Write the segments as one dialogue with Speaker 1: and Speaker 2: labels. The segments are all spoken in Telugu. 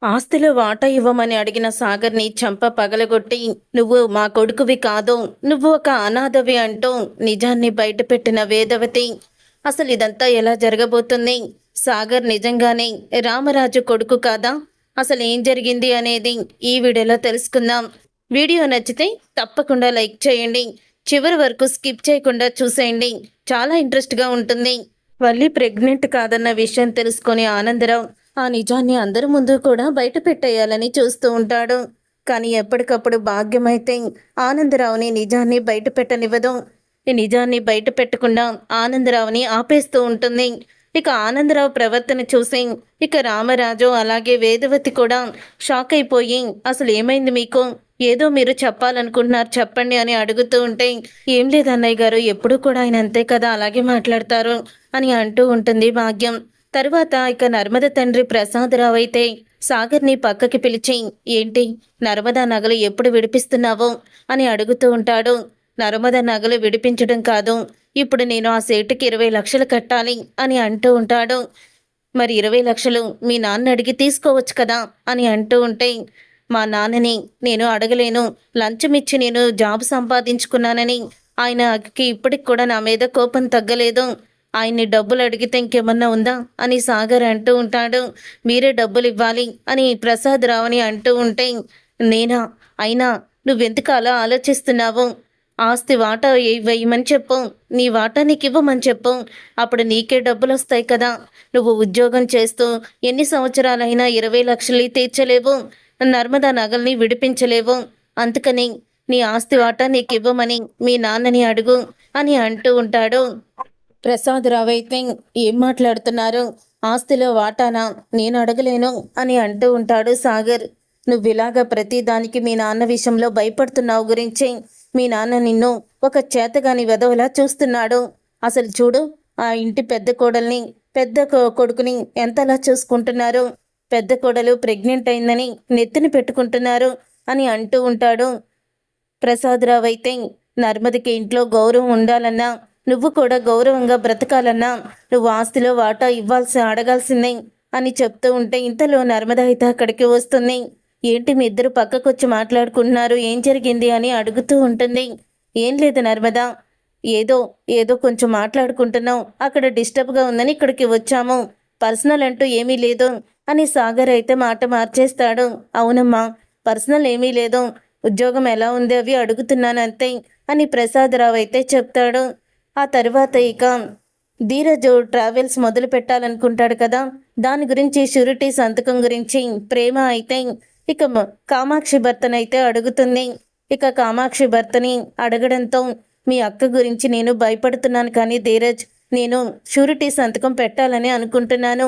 Speaker 1: ఆస్తిలో వాటా ఇవ్వమని అడిగిన సాగర్‌ని చెంప పగలగొట్టి, "నువ్వు మా కొడుకువి కాదు. నువ్వు ఒక అనాథవి" అంటూ నిజాన్ని బయటపెట్టిన వేదవతి. అసలిదంతా ఎలా జరగబోతుంది? సాగర్ నిజంగానే రామరాజు కొడుకు కాదా? అసలేం జరిగింది అనేది ఈ వీడియోలో తెలుసుకుందాం. వీడియో నచ్చితే తప్పకుండా లైక్ చేయండి. చివరి వరకు స్కిప్ చేయకుండా చూసేయండి. చాలా ఇంట్రెస్ట్‌గా ఉంటుంది. వల్లి ప్రెగ్నెంట్ కాదన్న విషయం తెలుసుకొని ఆనందరావు ఆ నిజాన్ని అందరి ముందు కూడా బయట పెట్టేయాలని చూస్తూ ఉంటాడు. కానీ ఎప్పటికప్పుడు భాగ్యమైతే ఆనందరావుని నిజాన్ని బయట పెట్టనివ్వదు. ఈ నిజాన్ని బయట పెట్టకుండా ఆనందరావుని ఆపేస్తూ ఉంటుంది. ఇక ఆనందరావు ప్రవర్తన చూసి ఇక రామరాజు అలాగే వేదవతి కూడా షాక్ అయిపోయి, అసలు ఏమైంది మీకు? ఏదో మీరు చెప్పాలనుకుంటున్నారు, చెప్పండి అని అడుగుతూ ఉంటే, ఏం లేదు అన్నయ్య గారు, ఎప్పుడూ కూడా ఆయన అంతే కదా, అలాగే మాట్లాడతారు అని అంటూ ఉంటుంది భాగ్యం. తరువాత ఇక నర్మద తండ్రి ప్రసాదరావు అయితే సాగర్ని పక్కకి పిలిచి, ఏంటి నర్మదా నగలు ఎప్పుడు విడిపిస్తున్నావు అని అడుగుతూ ఉంటాడు. నర్మద నగలు విడిపించడం కాదు, ఇప్పుడు నేను ఆ సేటుకి 20 లక్షలు కట్టాలి అని అంటూ ఉంటాడు. మరి 20 లక్షలు మీ నాన్న అడిగి తీసుకోవచ్చు కదా అని అంటూ ఉంటే, మా నాన్నని నేను అడగలేను, లంచం ఇచ్చి నేను జాబ్ సంపాదించుకున్నానని ఆయనకి ఇప్పటికి కూడా నా మీద కోపం తగ్గలేదు. ఆయన్ని డబ్బులు అడిగితే ఇంకేమన్నా ఉందా అని సాగర్ అంటూ ఉంటాడు. మీరే డబ్బులు ఇవ్వాలి అని ప్రసాదరావుని అంటూ ఉంటే, నేనా? అయినా నువ్వెందుకు అలా ఆలోచిస్తున్నావు? ఆస్తి వాటా వేయమని చెప్పు, నీ వాటా నీకు ఇవ్వమని చెప్పు, అప్పుడు నీకే డబ్బులు వస్తాయి కదా. నువ్వు ఉద్యోగం చేస్తూ ఎన్ని సంవత్సరాలైనా 20 లక్షలు తీర్చలేవు, నర్మదా నగల్ని విడిపించలేవు. అందుకని నీ ఆస్తి వాటా నీకు ఇవ్వమని మీ నాన్నని అడుగు అని అంటూ ఉంటాడు. ప్రసాదరావు అయితే, ఏం మాట్లాడుతున్నారు? ఆస్తిలో వాటానా? నేను అడగలేను అని అంటూ ఉంటాడు సాగర్. నువ్విలాగా ప్రతిదానికి మీ నాన్న విషయంలో భయపడుతున్నావు గురించి మీ నాన్న నిన్ను ఒక చేతగాని వెధవలా చూస్తున్నాడు. అసలు చూడు, ఆ ఇంటి పెద్ద కోడల్ని, పెద్ద కొడుకుని ఎంతలా చూసుకుంటున్నారు. పెద్ద కోడలు ప్రెగ్నెంట్ అయిందని నెత్తిన పెట్టుకుంటున్నారు అని అంటూ ఉంటాడు. ప్రసాదరావు అయితే, నర్మదికి ఇంట్లో గౌరవం ఉండాలన్నా, నువ్వు కూడా గౌరవంగా బ్రతకాలన్నా నువ్వు ఆస్తిలో వాటా అడగాల్సిందే అని చెప్తూ ఉంటే, ఇంతలో నర్మద అయితే అక్కడికి వస్తుంది. ఏంటి మీ ఇద్దరు పక్కకొచ్చి మాట్లాడుకుంటున్నారు, ఏం జరిగింది అని అడుగుతూ ఉంటుంది. ఏం లేదు నర్మద, ఏదో ఏదో కొంచెం మాట్లాడుకుంటున్నాం, అక్కడ డిస్టర్బ్గా ఉందని ఇక్కడికి వచ్చాము, పర్సనల్ అంటూ ఏమీ లేదు అని సాగర్ అయితే మాట మార్చేస్తాడు. అవునమ్మా, పర్సనల్ ఏమీ లేదు, ఉద్యోగం ఎలా ఉంది అవి అడుగుతున్నాను అంతే అని ప్రసాదరావు అయితే చెప్తాడు. ఆ తర్వాత ఇక ధీరజు ట్రావెల్స్ మొదలు పెట్టాలనుకుంటాడు కదా, దాని గురించి షూరిటీ సంతకం గురించి ప్రేమ అయితే ఇక కామాక్షి భర్తనైతే అడుగుతుంది. ఇక కామాక్షి భర్తని అడగడంతో, మీ అక్క గురించి నేను భయపడుతున్నాను కానీ ధీరజ్, నేను షూరిటీ సంతకం పెట్టాలని అనుకుంటున్నాను.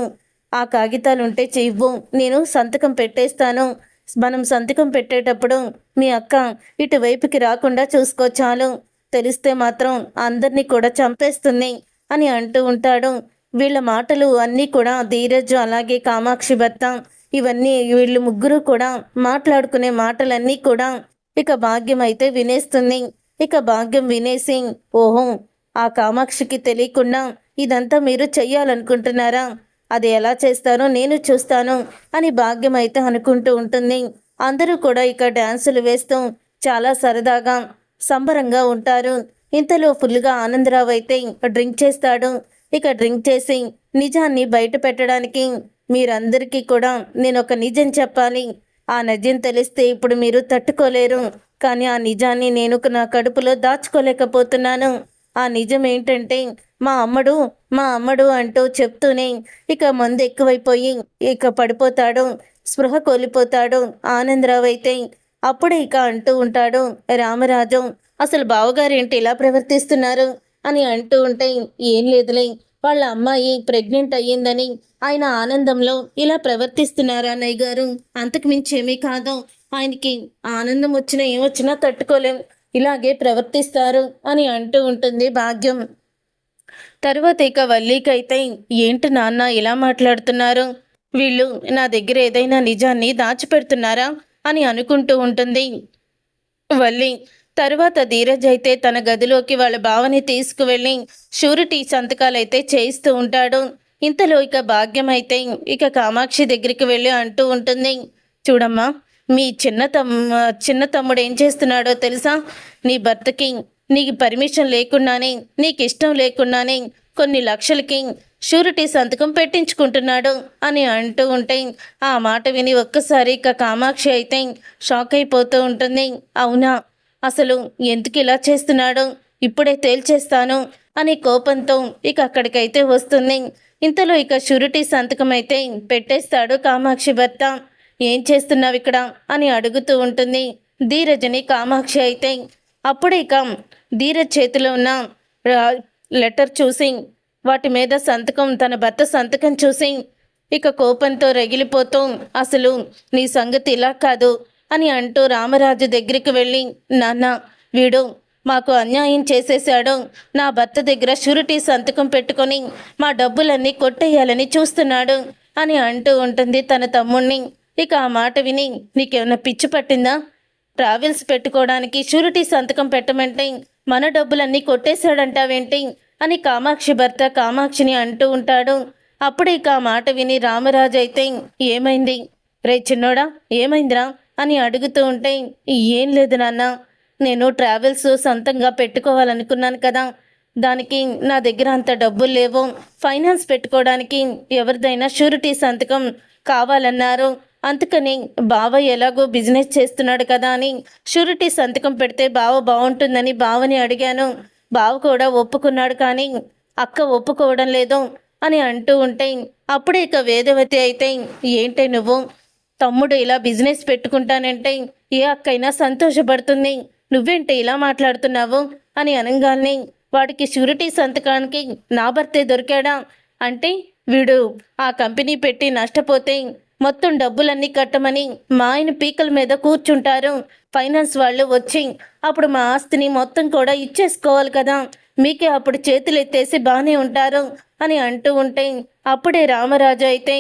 Speaker 1: ఆ కాగితాలుంటే ఇవ్వు, నేను సంతకం పెట్టేస్తాను. మనం సంతకం పెట్టేటప్పుడు మీ అక్క ఇటువైపుకి రాకుండా చూసుకో చాలు, తెలిస్తే మాత్రం అందరినీ కూడా చంపేస్తుంది అని అంటూ ఉంటాడు. వీళ్ళ మాటలు అన్నీ కూడా ధీరజ్ అలాగే కామాక్షి భర్త ఇవన్నీ వీళ్ళు ముగ్గురు కూడా మాట్లాడుకునే మాటలన్నీ కూడా ఇక భాగ్యం అయితే వినేస్తుంది. ఇక భాగ్యం వినేసి, ఓహో, ఆ కామాక్షికి తెలియకుండా ఇదంతా మీరు చెయ్యాలనుకుంటున్నారా? అది ఎలా చేస్తారో నేను చూస్తాను అని భాగ్యం అయితే అనుకుంటూ ఉంటుంది. అందరూ కూడా ఇక డ్యాన్సులు వేస్తూ చాలా సరదాగా సంబరంగా ఉంటారు. ఇంతలో ఫుల్గా ఆనందరావు అయితే డ్రింక్ చేస్తాడు. ఇక డ్రింక్ చేసి నిజాన్ని బయట పెట్టడానికి, మీరందరికీ కూడా నేను ఒక నిజం చెప్పాలి, ఆ నిజం తెలిస్తే ఇప్పుడు మీరు తట్టుకోలేరు, కానీ ఆ నిజాన్ని నేను నా కడుపులో దాచుకోలేకపోతున్నాను. ఆ నిజం ఏంటంటే, మా అమ్మడు అంటూ చెప్తూనే ఇక మందు ఎక్కువైపోయి ఇక పడిపోతాడు, స్పృహ కోల్పోతాడు ఆనందరావు అయితే. అప్పుడే ఇక అంటూ ఉంటాడు రామరాజు, అసలు బావగారేంటి ఇలా ప్రవర్తిస్తున్నారు అని అంటూ ఉంటే, ఏం లేదులే, వాళ్ళ అమ్మాయి ప్రెగ్నెంట్ అయ్యిందని ఆయన ఆనందంలో ఇలా ప్రవర్తిస్తున్నారు అన్నయ్య గారు, అంతకు మించి ఏమీ కాదు, ఆయనకి ఆనందం వచ్చినా ఏమొచ్చినా తట్టుకోలేం, ఇలాగే ప్రవర్తిస్తారు అని అంటూ ఉంటుంది భాగ్యం. తర్వాత ఇక వల్లికైతే, ఏంటి నాన్న ఇలా మాట్లాడుతున్నారు, వీళ్ళు నా దగ్గర ఏదైనా నిజాన్ని దాచిపెడుతున్నారా అని అనుకుంటూ ఉంటుంది వల్లి. తరువాత ధీరజ్ అయితే తన గదిలోకి వాళ్ళ బావని తీసుకువెళ్ళి షూరిటీ సంతకాలైతే చేయిస్తూ ఉంటాడు. ఇంతలో ఇక భాగ్యం అయితే ఇక కామాక్షి దగ్గరికి వెళ్ళి అంటూ ఉంటుంది, చూడమ్మా, మీ చిన్న తమ్ముడు ఏం చేస్తున్నాడో తెలుసా? నీ భర్తకి నీకు పర్మిషన్ లేకుండానే, నీకు ఇష్టం లేకుండానే కొన్ని లక్షలకి షూరిటీ సంతకం పెట్టించుకుంటున్నాడు అని అంటూ ఉంటే ఆ మాట విని ఒక్కసారి ఇక కామాక్షి అయితే షాక్ అయిపోతూ ఉంటుంది. అవునా, అసలు ఎందుకు ఇలా చేస్తున్నాడు, ఇప్పుడే తేల్చేస్తాను అని కోపంతో ఇక అక్కడికైతే వస్తుంది. ఇంతలో ఇక షూరిటీ సంతకం అయితే పెట్టేస్తాడు కామాక్షి భర్త. ఏం చేస్తున్నావు ఇక్కడ అని అడుగుతూ ఉంటుంది ధీరజని కామాక్షి అయితే. అప్పుడు ఇక ధీరజ్ చేతిలో ఉన్న లెటర్ చూసి, వాటి మీద సంతకం, తన భర్త సంతకం చూసి ఇక కోపంతో రగిలిపోతూ, అసలు నీ సంగతి ఇలా కాదు అని అంటూ రామరాజు దగ్గరికి వెళ్ళి, నాన్న, వీడు మాకు అన్యాయం చేసేశాడు, నా భర్త దగ్గర షూరిటీ సంతకం పెట్టుకొని మా డబ్బులన్నీ కొట్టేయాలని చూస్తున్నాడు అని అంటూ ఉంటుంది తన తమ్ముణ్ణి. ఇక ఆ మాట విని, నీకేమైనా పిచ్చి పట్టిందా? ట్రావెల్స్ పెట్టుకోవడానికి షూరిటీ సంతకం పెట్టమంటే మన డబ్బులన్నీ కొట్టేశాడంటావేంటి అని కామాక్షి భర్త కామాక్షిని అంటూ ఉంటాడు. అప్పుడు ఇక ఆ మాట విని రామరాజు అయితే, ఏమైంది రే చిన్నోడా, ఏమైందిరా అని అడుగుతూ ఉంటే, ఏం లేదు నాన్న, నేను ట్రావెల్స్ సొంతంగా పెట్టుకోవాలనుకున్నాను కదా, దానికి నా దగ్గర అంత డబ్బులు లేవు, ఫైనాన్స్ పెట్టుకోవడానికి ఎవరిదైనా షూరిటీ సంతకం కావాలన్నారు, అందుకని బావ ఎలాగో బిజినెస్ చేస్తున్నాడు కదా అని షూరిటీ సంతకం పెడితే బావ బాగుంటుందని బావని అడిగాను, బావ కూడా ఒప్పుకున్నాడు, కానీ అక్క ఒప్పుకోవడం లేదు అని అంటూ ఉంటే అప్పుడే ఇక వేదవతి అయితే, ఏంటే నువ్వు, తమ్ముడు ఇలా బిజినెస్ పెట్టుకుంటానంటే ఏ అక్కైనా సంతోషపడుతుంది, నువ్వేంటే ఇలా మాట్లాడుతున్నావు అని అనగానే, వాడికి షూరిటీ సంతకానికి నా భర్తే దొరికాడా అంటే, వీడు ఆ కంపెనీ పెట్టి నష్టపోతే మొత్తం డబ్బులన్నీ కట్టమని మా ఆయన పీకల మీద కూర్చుంటారు, ఫైనాన్స్ వాళ్ళు వచ్చి అప్పుడు మా ఆస్తిని మొత్తం కూడా ఇచ్చేసుకోవాలి కదా, మీకే అప్పుడు చేతులు ఎత్తేసి బాగానే ఉంటారు అని అంటూ ఉంటే అప్పుడే రామరాజు అయితే,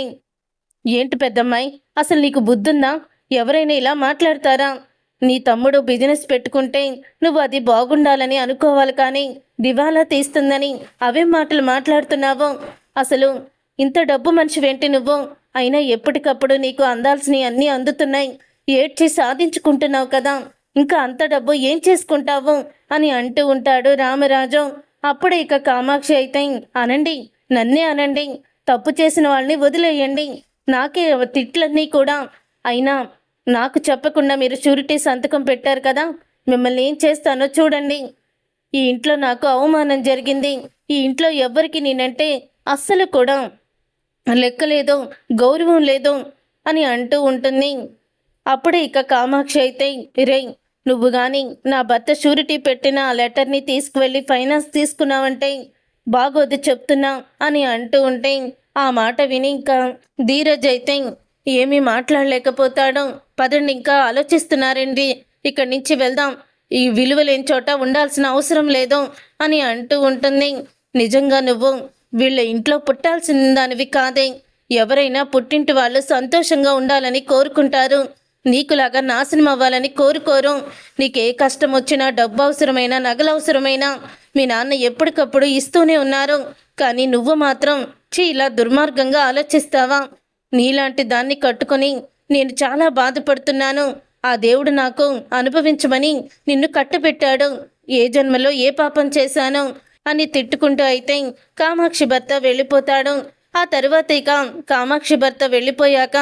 Speaker 1: ఏంటి పెద్దమ్మాయి, అసలు నీకు బుద్ధుందా, ఎవరైనా ఇలా మాట్లాడతారా? నీ తమ్ముడు బిజినెస్ పెట్టుకుంటే నువ్వు అది బాగుండాలని అనుకోవాలి, కానీ దివాలా తీస్తుందని అవేం మాటలు మాట్లాడుతున్నావు? అసలు ఇంత డబ్బు మనిషివేంటి నువ్వు? అయినా ఎప్పటికప్పుడు నీకు అందాల్సినవి అన్నీ అందుతున్నాయి, ఏడ్చి సాధించుకుంటున్నావు కదా, ఇంకా అంత డబ్బు ఏం చేసుకుంటావు అని అంటూ ఉంటాడు రామరాజు. అప్పుడు ఇక కామాక్షి అయితే, అనండి, నన్నే అనండి, తప్పు చేసిన వాళ్ళని వదిలేయండి, నాకే తిట్లన్నీ కూడా, అయినా నాకు చెప్పకుండా మీరు షూరిటీ సంతకం పెట్టారు కదా, మిమ్మల్ని ఏం చేస్తానో చూడండి, ఈ ఇంట్లో నాకు అవమానం జరిగింది, ఈ ఇంట్లో ఎవ్వరికి నేనంటే అస్సలు కూడా లెక్కలేదు, గౌరవం లేదు అని అంటూ ఉంటుంది. అప్పుడే ఇక కామాక్షి అయితే, రే, నువ్వు కానీ నా భర్త షూరిటీ పెట్టిన ఆ లెటర్ని తీసుకువెళ్ళి ఫైనాన్స్ తీసుకున్నావంటే బాగోదు చెప్తున్నా అని అంటూ ఉంటే ఆ మాట విని ఇంకా ధీరజ్ అయితే ఏమీ మాట్లాడలేకపోతాడు. పదండి, ఇంకా ఆలోచిస్తున్నారండి, ఇక్కడి నుంచి వెళ్దాం, ఈ విలువలేని చోట ఉండాల్సిన అవసరం లేదు అని అంటూ ఉంటుంది. నిజంగా నువ్వు వీళ్ళ ఇంట్లో పుట్టాల్సిన దానివి కాదే, ఎవరైనా పుట్టింటి వాళ్ళు సంతోషంగా ఉండాలని కోరుకుంటారు, నీకులాగా నాశనం అవ్వాలని కోరుకోరు. నీకే కష్టం వచ్చినా, డబ్బు అవసరమైనా, నగలు అవసరమైనా మీ నాన్న ఎప్పటికప్పుడు ఇస్తూనే ఉన్నారు, కానీ నువ్వు మాత్రం ఇలా దుర్మార్గంగా ఆలోచిస్తావా? నీలాంటి దాన్ని కట్టుకొని నేను చాలా బాధపడుతున్నాను, ఆ దేవుడు నాకు అనుభవించమని నిన్ను కట్టబెట్టాడు, ఏ జన్మలో ఏ పాపం చేశాను అని తిట్టుకుంటూ అయితే కామాక్షి భర్త వెళ్ళిపోతాడు. ఆ తర్వాత ఇక కామాక్షి భర్త వెళ్ళిపోయాక,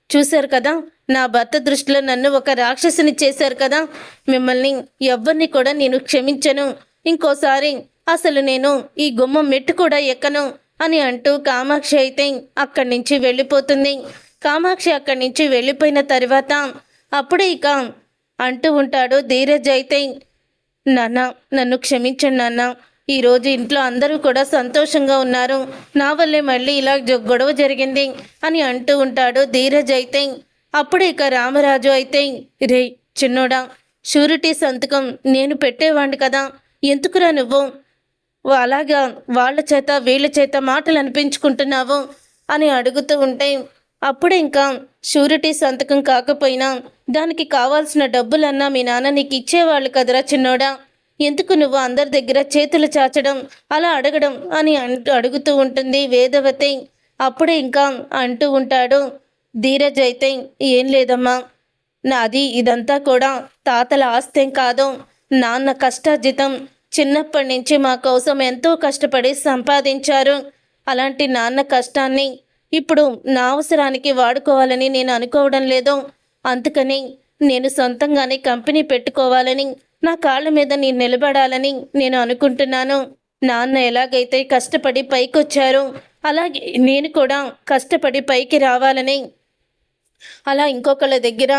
Speaker 1: చూశారు కదా, నా భర్త దృష్టిలో నన్ను ఒక రాక్షసుని చేశారు కదా, మిమ్మల్ని ఎవ్వరిని కూడా నేను క్షమించను, ఇంకోసారి అసలు నేను ఈ గుమ్మం మెట్టు కూడా ఎక్కను అని అంటూ కామాక్షి అయితే అక్కడి నుంచి వెళ్ళిపోతుంది. కామాక్షి అక్కడి నుంచి వెళ్ళిపోయిన తర్వాత అప్పుడే ఇక అంటూ ఉంటాడు ధీరజ్ అయితే, నాన్న, నన్ను క్షమించండి నాన్న, ఈరోజు ఇంట్లో అందరూ కూడా సంతోషంగా ఉన్నారు, నా వల్లే మళ్ళీ ఇలా గొడవ జరిగింది అని అంటూ ఉంటాడు ధీరజ్ అయితే. అప్పుడు ఇక రామరాజు అయితే, రే చిన్నోడా, షూరిటీ సంతకం నేను పెట్టేవాడిని కదా, ఎందుకురా నువ్వు అలాగా వాళ్ళ చేత వీళ్ళ చేత మాటలు అనిపించుకుంటున్నావు అని అడుగుతూ ఉంటే, అప్పుడు ఇంకా షూరిటీ సంతకం కాకపోయినా దానికి కావాల్సిన డబ్బులన్నా మీ నాన్న నీకు ఇచ్చేవాళ్ళు కదరా చిన్నోడా, ఎందుకు నువ్వు అందరి దగ్గర చేతులు చాచడం, అలా అడగడం అని అడుగుతూ ఉంటుంది వేదవతి. అప్పుడే ఇంకా అంటూ ఉంటాడు ధీరజ్ అయితే, ఏం లేదమ్మా, నాది ఇదంతా కూడా తాతల ఆస్తేం కాదు, నాన్న కష్టార్జితం. చిన్నప్పటి నుంచి మా కోసం ఎంతో కష్టపడి సంపాదించారు. అలాంటి నాన్న కష్టాన్ని ఇప్పుడు నా అవసరానికి వాడుకోవాలని నేను అనుకోవడం లేదు. అందుకని నేను సొంతంగానే కంపెనీ పెట్టుకోవాలని, నా కాళ్ళ మీద నేను నిలబడాలని నేను అనుకుంటున్నాను. నాన్న ఎలాగైతే కష్టపడి పైకొచ్చారో అలాగే నేను కూడా కష్టపడి పైకి రావాలని, అలా ఇంకొకళ్ళ దగ్గర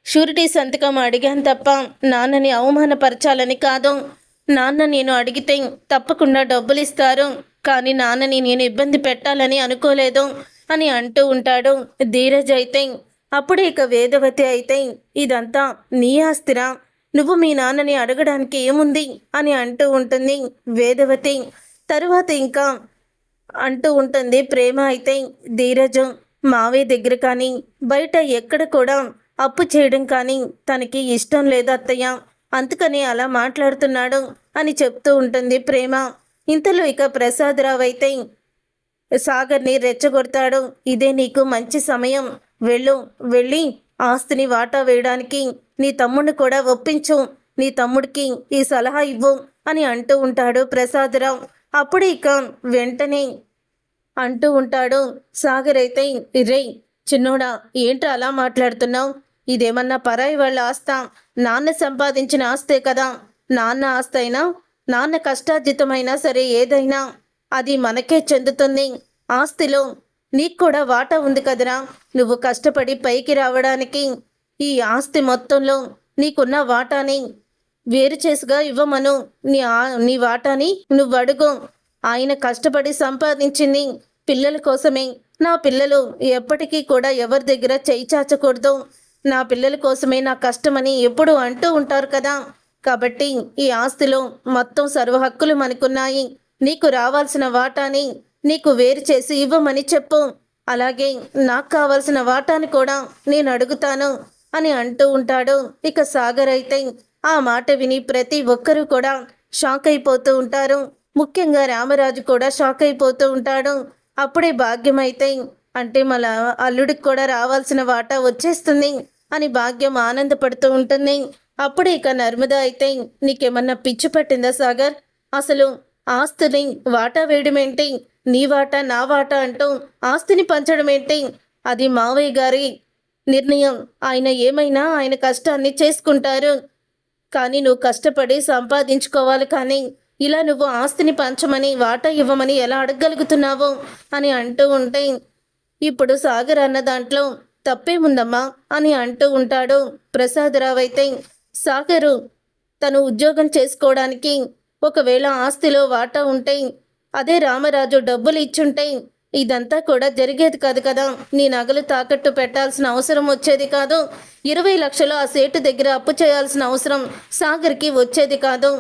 Speaker 1: షూరిటీ సంతకం అడిగాను తప్ప నాన్నని అవమానపరచాలని కాదు. నాన్న నేను అడిగితే తప్పకుండా డబ్బులు ఇస్తారు, కానీ నాన్నని నేను ఇబ్బంది పెట్టాలని అనుకోలేదు అని అంటూ ఉంటాడు ధీరజ్ అయితే. అప్పుడు ఇక వేదవతి అయితే, ఇదంతా నీ ఆస్తిరా, నువ్వు మీ నాన్నని అడగడానికి ఏముంది అని అంటూ ఉంటుంది వేదవతి. తరువాత ఇంకా అంటూ ఉంటుంది ప్రేమ అయితే, ధీరజ్ మావయ్య దగ్గర కానీ బయట ఎక్కడ కూడా అప్పు చేయడం కానీ తనకి ఇష్టం లేదు అత్తయ్య, అందుకని అలా మాట్లాడుతున్నాడు అని చెప్తూ ఉంటుంది ప్రేమ. ఇంతలో ఇక ప్రసాదరావు అయితే సాగర్ని రెచ్చగొడతాడు. ఇదే నీకు మంచి సమయం, వెళ్ళి ఆస్తిని వాటా వేయడానికి నీ తమ్ముడిని కూడా ఒప్పించు, నీ తమ్ముడికి ఈ సలహా ఇవ్వు అని అంటూ ఉంటాడు ప్రసాదరావు. అప్పుడు ఇక వెంటనే అంటూ ఉంటాడు సాగర్ అయితే, రే చిన్నోడా, ఏంట్రా అలా మాట్లాడుతున్నావు? ఇదేమన్నా పరాయి వాళ్ళ ఆస్తా? నాన్న సంపాదించిన ఆస్తే కదా. నాన్న ఆస్తి అయినా, నాన్న కష్టార్జితమైనా సరే, ఏదైనా అది మనకే చెందుతుంది. ఆస్తిలో నీకు కూడా వాటా ఉంది కదరా. నువ్వు కష్టపడి పైకి రావడానికి ఈ ఆస్తి మొత్తంలో నీకున్న వాటాని వేరు చేసుగా ఇవ్వమను. నీ వాటాని నువ్వు అడుగు. ఆయన కష్టపడి సంపాదించింది పిల్లల కోసమే. నా పిల్లలు ఎప్పటికీ కూడా ఎవరి దగ్గర చేయి చాచకూడదు. నా పిల్లల కోసమే నా కష్టమని ఎప్పుడు అంటూ ఉంటారు కదా. కాబట్టి ఈ ఆస్తిలో మొత్తం సర్వ హక్కులు మనకున్నాయి. నీకు రావాల్సిన వాటాని నీకు వేరు చేసి ఇవ్వమని చెప్పు. అలాగే నాకు కావాల్సిన వాటాని కూడా నేను అడుగుతాను అని అంటూ ఉంటాడు. ఇక సాగర్ అయితే ఆ మాట విని ప్రతి ఒక్కరూ కూడా షాక్ అయిపోతూ ఉంటారు. ముఖ్యంగా రామరాజు కూడా షాక్ అయిపోతూ ఉంటాడు. అప్పుడే భాగ్యం అయితే, అంటే మన అల్లుడికి కూడా రావాల్సిన వాటా వచ్చేస్తుంది అని భాగ్యం ఆనందపడుతూ ఉంటుంది. అప్పుడు ఇక నర్మద అయితే, నీకేమన్నా పిచ్చి పట్టిందా సాగర్? అసలు ఆస్తిని వాటా వేయడం ఏంటి? నీ వాటా నా వాటా అంటూ ఆస్తిని పంచడం ఏంటి? అది మావయ్య గారి నిర్ణయం. ఆయన ఏమైనా ఆయన కష్టాన్ని చేసుకుంటారు. కానీ నువ్వు కష్టపడి సంపాదించుకోవాలి. కానీ ఇలా నువ్వు ఆస్తిని పంచమని వాటా ఇవ్వమని ఎలా అడగగలుగుతున్నావు అని అంటూ ఉంటే, ఇప్పుడు సాగర్ అన్న దాంట్లో తప్పేముందమ్మా అని అంటూ ఉంటాడు ప్రసాదరావు అయితే. సాగరు తను ఉద్యోగం చేసుకోవడానికి ఒకవేళ ఆస్తిలో వాటా ఉంటే, అదే రామరాజు డబ్బులు ఇచ్చుంటే ఇదంతా కూడా జరిగేది కాదు కదా. నీ నగలు తాకట్టు పెట్టాల్సిన అవసరం వచ్చేది కాదు. 20 లక్షలు ఆ సేటు దగ్గర అప్పు చేయాల్సిన అవసరం సాగర్కి వచ్చేది కాదు.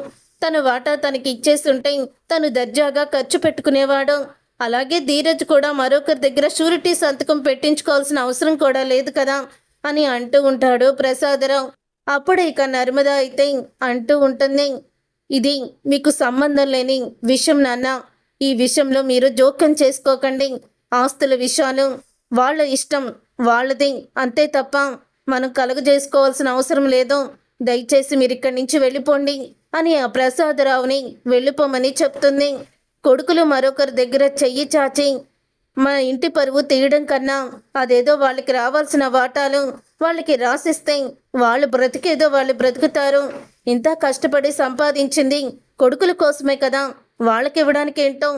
Speaker 1: తన వాటా తనకి ఇచ్చేస్తుంటే తను దర్జాగా ఖర్చు పెట్టుకునేవాడు. అలాగే ధీరజ్ కూడా మరొకరి దగ్గర షూరిటీ సంతకం పెట్టించుకోవాల్సిన అవసరం కూడా లేదు కదా అని అంటూ ఉంటాడు ప్రసాదరావు. అప్పుడు ఇక నర్మద అయితే అంటూ ఉంటుంది, ఇది మీకు సంబంధం లేని విషయం నాన్న. ఈ విషయంలో మీరు జోక్యం చేసుకోకండి. ఆస్తుల విషయాలు వాళ్ళ ఇష్టం, వాళ్ళది, అంతే తప్ప మనం కలుగజేసుకోవాల్సిన అవసరం లేదు. దయచేసి మీరు ఇక్కడి నుంచి వెళ్ళిపోండి అని ఆ ప్రసాదరావుని వెళ్ళిపోమని చెప్తుంది. కొడుకులు మరొకరి దగ్గర చెయ్యి చాచి మన ఇంటి పరువు తీయడం కన్నా అదేదో వాళ్ళకి రావాల్సిన వాటాలు వాళ్ళకి రాసిస్తే వాళ్ళు బ్రతికేదో వాళ్ళు బ్రతుకుతారు. ఇంత కష్టపడి సంపాదించింది కొడుకుల కోసమే కదా, వాళ్ళకి ఇవ్వడానికి ఏంటో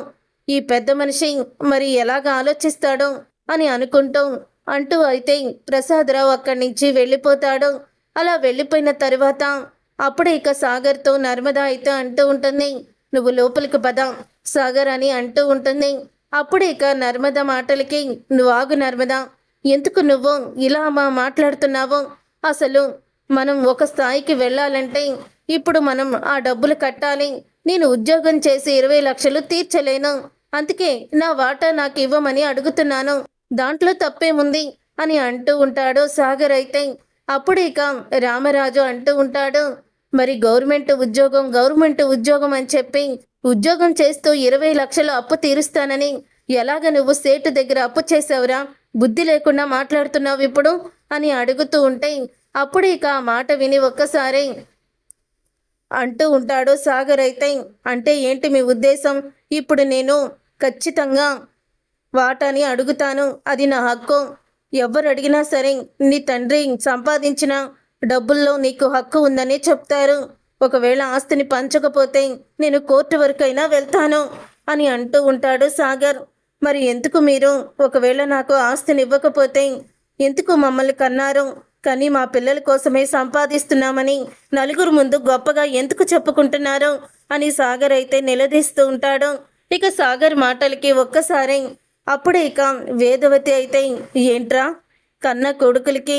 Speaker 1: ఈ పెద్ద మనిషి మరి ఎలాగ ఆలోచిస్తాడో అని అంటూ అయితే ప్రసాదరావు అక్కడి నుంచి వెళ్ళిపోతాడు. అలా వెళ్ళిపోయిన తరువాత అప్పుడు ఇక సాగర్తో నర్మద అయితే అంటూ ఉంటుంది, నువ్వు లోపలికి పద సాగర్ అని అంటూ ఉంటుంది. అప్పుడు ఇక నర్మద మాటలకి, నువ్వు ఆగు నర్మద, ఎందుకు నువ్వు ఇలా మాట్లాడుతున్నావు? అసలు మనం ఒక స్థాయికి వెళ్ళాలంటే ఇప్పుడు మనం ఆ డబ్బులు కట్టాలి. నేను ఉద్యోగం చేసి 20 లక్షలు తీర్చలేను. అందుకే నా వాటా నాకు ఇవ్వమని అడుగుతున్నాను. దాంట్లో తప్పేముంది అని అంటూ ఉంటాడు సాగర్ అయితే. అప్పుడు ఇక రామరాజు అంటూ ఉంటాడు, మరి గవర్నమెంట్ ఉద్యోగం అని చెప్పి ఉద్యోగం చేస్తూ 20 లక్షలు అప్పు తీరుస్తానని ఎలాగ నువ్వు సేటు దగ్గర అప్పు చేసావురా? బుద్ధి లేకుండా మాట్లాడుతున్నావు ఇప్పుడు అని అడుగుతూ ఉంటే అప్పుడు ఇక ఆ మాట విని ఒక్కసారి అంటూ ఉంటాడు సాగర్ అయితే. అంటే ఏంటి మీ ఉద్దేశం? ఇప్పుడు నేను ఖచ్చితంగా వాటాని అడుగుతాను, అది నా హక్కు. ఎవరు అడిగినా సరే నీ తండ్రి సంపాదించిన డబ్బుల్లో నీకు హక్కు ఉందని చెప్తారు. ఒకవేళ ఆస్తిని పంచకపోతే నేను కోర్టు వరకైనా వెళ్తాను అని అంటూ ఉంటాడు సాగర్. మరి ఎందుకు మీరు ఒకవేళ నాకు ఆస్తిని ఇవ్వకపోతే ఎందుకు మమ్మల్ని కన్నారు? కానీ మా పిల్లల కోసమే సంపాదిస్తున్నామని నలుగురు ముందు గొప్పగా ఎందుకు చెప్పుకుంటున్నారు అని సాగర్ అయితే నిలదీస్తూ ఉంటాడు. ఇక సాగర్ మాటలకి ఒక్కసారి అప్పుడే ఇక వేదవతి అయితే, ఏంట్రా, కన్న కొడుకులకి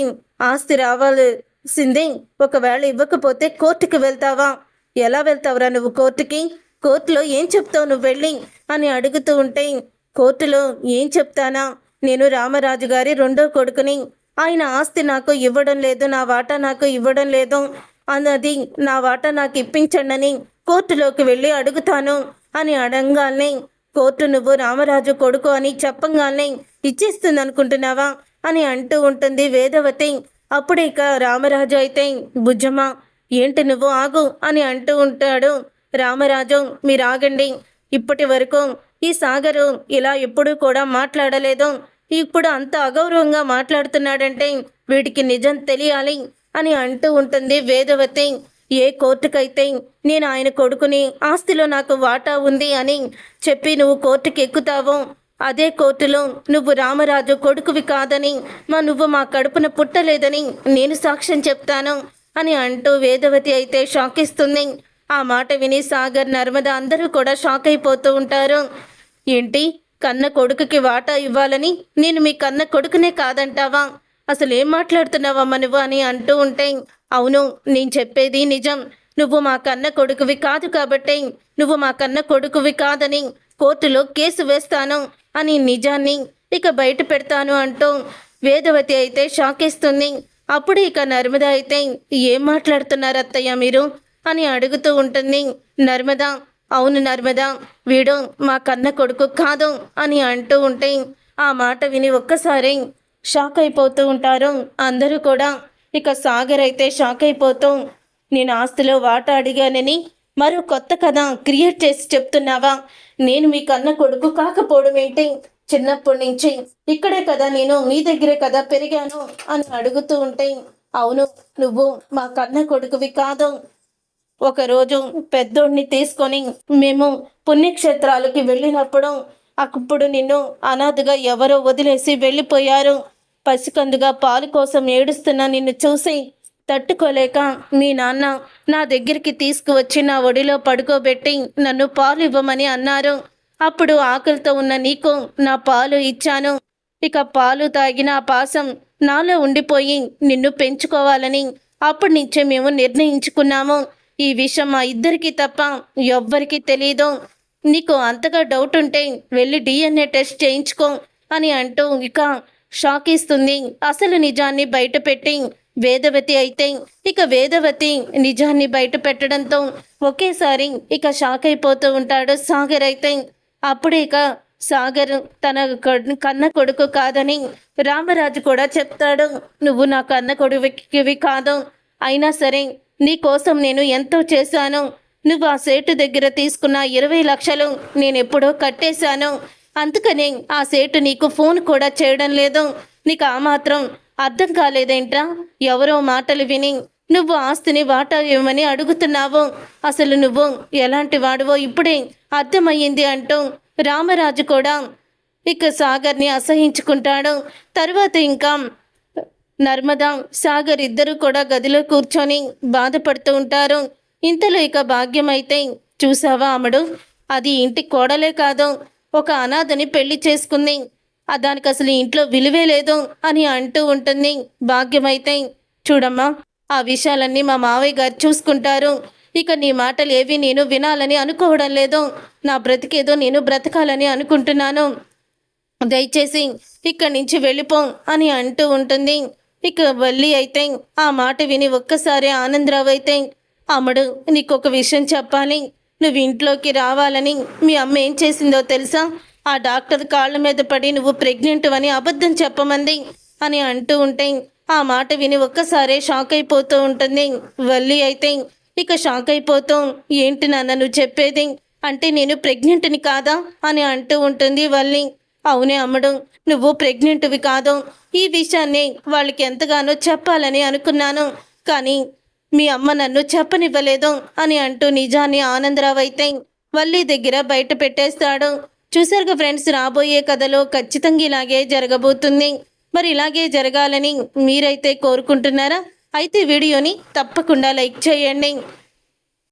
Speaker 1: ఆస్తి రావాల్సిందే, ఒకవేళ ఇవ్వకపోతే కోర్టుకి వెళ్తావా? ఎలా వెళ్తావురా నువ్వు కోర్టుకి? కోర్టులో ఏం చెప్తావు నువ్వు వెళ్ళి అని అడుగుతూ ఉంటే, కోర్టులో ఏం చెప్తానా, నేను రామరాజు గారి రెండో కొడుకుని, ఆయన ఆస్తి నాకు ఇవ్వడం లేదు, నా వాటా నాకు ఇవ్వడం లేదు అన్నది, నా వాటా నాకు ఇప్పించండి కోర్టులోకి వెళ్ళి అడుగుతాను అని అడగానే, కోర్టు నువ్వు రామరాజు కొడుకు అని చెప్పంగానే ఇచ్చేస్తుంది అనుకుంటున్నావా అని అంటూ ఉంటుంది వేదవతి. అప్పుడు ఇక రామరాజు అయితే, బుజ్జమ్మ ఏంటి నువ్వు ఆగు అని అంటూ ఉంటాడు. రామరాజు మీరు ఆగండి, ఇప్పటి వరకు ఈ సాగరు ఇలా ఎప్పుడూ కూడా మాట్లాడలేదు, ఇప్పుడు అంత అగౌరవంగా మాట్లాడుతున్నాడంటే వీడికి నిజం తెలియాలి అని అంటూ ఉంటుంది వేదవతి. ఏ కోర్టుకైతే నేను ఆయన కొడుకుని, ఆస్తిలో నాకు వాటా ఉంది అని చెప్పి నువ్వు కోర్టుకి ఎక్కుతావో, అదే కోర్టులో నువ్వు రామరాజు కొడుకువి కాదని, నువ్వు మా కడుపున పుట్టలేదని నేను సాక్ష్యం చెప్తాను అని అంటూ వేదవతి అయితే షాక్ ఇస్తుంది. ఆ మాట విని సాగర్, నర్మద అందరూ కూడా షాక్ అయిపోతూ ఉంటారు. ఏంటి, కన్న కొడుకుకి వాటా ఇవ్వాలని నేను మీ కన్న కొడుకునే కాదంటావా? అసలు ఏం మాట్లాడుతున్నావమ్మా నువ్వు అని అంటూ ఉంటే, అవును నేను చెప్పేది నిజం, నువ్వు మా కన్న కొడుకువి కాదు కాబట్టి నువ్వు మా కన్న కొడుకువి కాదని కోర్టులో కేసు వేస్తాను అని నిజాన్ని ఇక బయట పెడతాను అంటూ వేదవతి అయితే షాక్ ఇస్తుంది. అప్పుడు ఇక నర్మద అయితే, ఏం మాట్లాడుతున్నారు అత్తయ్య మీరు అని అడుగుతూ ఉంటుంది. నర్మద, అవును నర్మద, వీడు మా కన్న కొడుకు కాదు అని అంటూ ఉంటే ఆ మాట విని ఒక్కసారి షాక్ అయిపోతూ ఉంటారు అందరూ కూడా. ఇక సాగర్ అయితే షాక్ అయిపోతూ, నేను ఆస్తిలో వాటా అడిగానని మరో కొత్త కథ క్రియేట్ చేసి చెప్తున్నావా? నేను మీ కన్న కొడుకు కాకపోవడం ఏంటి? చిన్నప్పటి నుంచి ఇక్కడే కదా, నేను మీ దగ్గరే కదా పెరిగాను అని అడుగుతూ ఉంటే, అవును నువ్వు మా కన్న కొడుకువి కాదు. ఒకరోజు పెద్దోడిని తీసుకొని మేము పుణ్యక్షేత్రాలకి వెళ్ళినప్పుడు అప్పుడు నిన్ను అనాథగా ఎవరో వదిలేసి వెళ్ళిపోయారు. పసికందుగా పాలు కోసం ఏడుస్తున్న నిన్ను చూసి తట్టుకోలేక మీ నాన్న నా దగ్గరికి తీసుకువచ్చి నా ఒడిలో పడుకోబెట్టి నన్ను పాలు ఇవ్వమని అన్నారు. అప్పుడు ఆకలితో ఉన్న నీకు నా పాలు ఇచ్చాను. ఇక పాలు తాగిన ఆ పాసం నాలో ఉండిపోయి నిన్ను పెంచుకోవాలని అప్పటి నుంచే మేము నిర్ణయించుకున్నాము. ఈ విషయం మా ఇద్దరికి తప్ప ఎవ్వరికీ తెలీదు. నీకు అంతగా డౌట్ ఉంటే వెళ్ళి DNA టెస్ట్ చేయించుకో అని అంటూ ఇక షాక్ ఇస్తుంది. అసలు నిజాన్ని బయట పెట్టి వేదవతి అయితే, ఇక వేదవతి నిజాన్ని బయట పెట్టడంతో ఒకేసారి ఇక షాక్ అయిపోతూ ఉంటాడు సాగర్ అయితే. అప్పుడు ఇక సాగర్ తన కన్న కొడుకు కాదని రామరాజు కూడా చెప్తాడు. నువ్వు నా కన్న కొడుకువి కాదు, అయినా సరే నీ కోసం నేను ఎంతో చేశాను. నువ్వు ఆ సేటు దగ్గర తీసుకున్న 20 లక్షలు నేను ఎప్పుడో కట్టేశాను. అందుకనే ఆ సేటు నీకు ఫోన్ కూడా చేయడం లేదు. నీకు ఆ మాత్రం అర్థం కాలేదేంట్రా? ఎవరో మాటలు విని నువ్వు ఆస్తిని వాటా ఇవ్వమని అడుగుతున్నావు. అసలు నువ్వు ఎలాంటి వాడువో ఇప్పుడే అర్థమయ్యింది అంటూ రామరాజు కూడా ఇక సాగర్ని అసహించుకుంటాడు. తర్వాత ఇంకా నర్మద, సాగర్ ఇద్దరు కూడా గదిలో కూర్చొని బాధపడుతూ ఉంటారు. ఇంతలో ఇక భాగ్యం అయితే, చూసావా అమ్మడు, అది ఇంటి కోడలే కాదు, ఒక అనాథని పెళ్లి చేసుకుంది, దానికి అసలు ఇంట్లో విలువే లేదు అని అంటూ ఉంటుంది. భాగ్యం అయితే, చూడమ్మా, ఆ విషయాలన్నీ మా మావయ్య గారు చూసుకుంటారు. ఇక నీ మాటలు ఏవి నేను వినాలని అనుకోవడం లేదు. నా బ్రతికేదో నేను బ్రతకాలని అనుకుంటున్నాను. దయచేసి ఇక్కడి నుంచి వెళ్ళిపో అని అంటూ ఉంటుంది. ఇక వల్లి అయితే ఆ మాట విని ఒక్కసారి ఆనందరావు అయితే, అమ్ముడు, నీకొక విషయం చెప్పాలి. నువ్వు ఇంట్లోకి రావాలని మీ అమ్మ ఏం చేసిందో తెలుసా? ఆ డాక్టర్ కాళ్ళ మీద పడి నువ్వు ప్రెగ్నెంట్ అని అబద్ధం చెప్పమంది అని అంటూ ఉంటే ఆ మాట విని ఒక్కసారే షాక్ అయిపోతూ ఉంటుంది వల్లి. అయితే ఇక షాక్ అయిపోతూ, ఏంటి నాన్న నువ్వు చెప్పేది? అంటే నేను ప్రెగ్నెంట్ని కాదా అని అంటూ ఉంటుంది వల్లి. అవునే అమ్ముడు, నువ్వు ప్రెగ్నెంట్వి కాదు. ఈ విషయాన్ని వాళ్ళకి ఎంతగానో చెప్పాలని అనుకున్నాను, కానీ మీ అమ్మ నన్ను చెప్పనివ్వలేదు అని అంటూ నిజాన్ని ఆనందరావు అయితే వల్లి దగ్గర బయట పెట్టేస్తాడు. చూసారుగా ఫ్రెండ్స్, రాబోయే కథలో ఖచ్చితంగా ఇలాగే జరగబోతుంది. మరి ఇలాగే జరగాలని మీరైతే కోరుకుంటున్నారా? అయితే వీడియోని తప్పకుండా లైక్ చేయండి.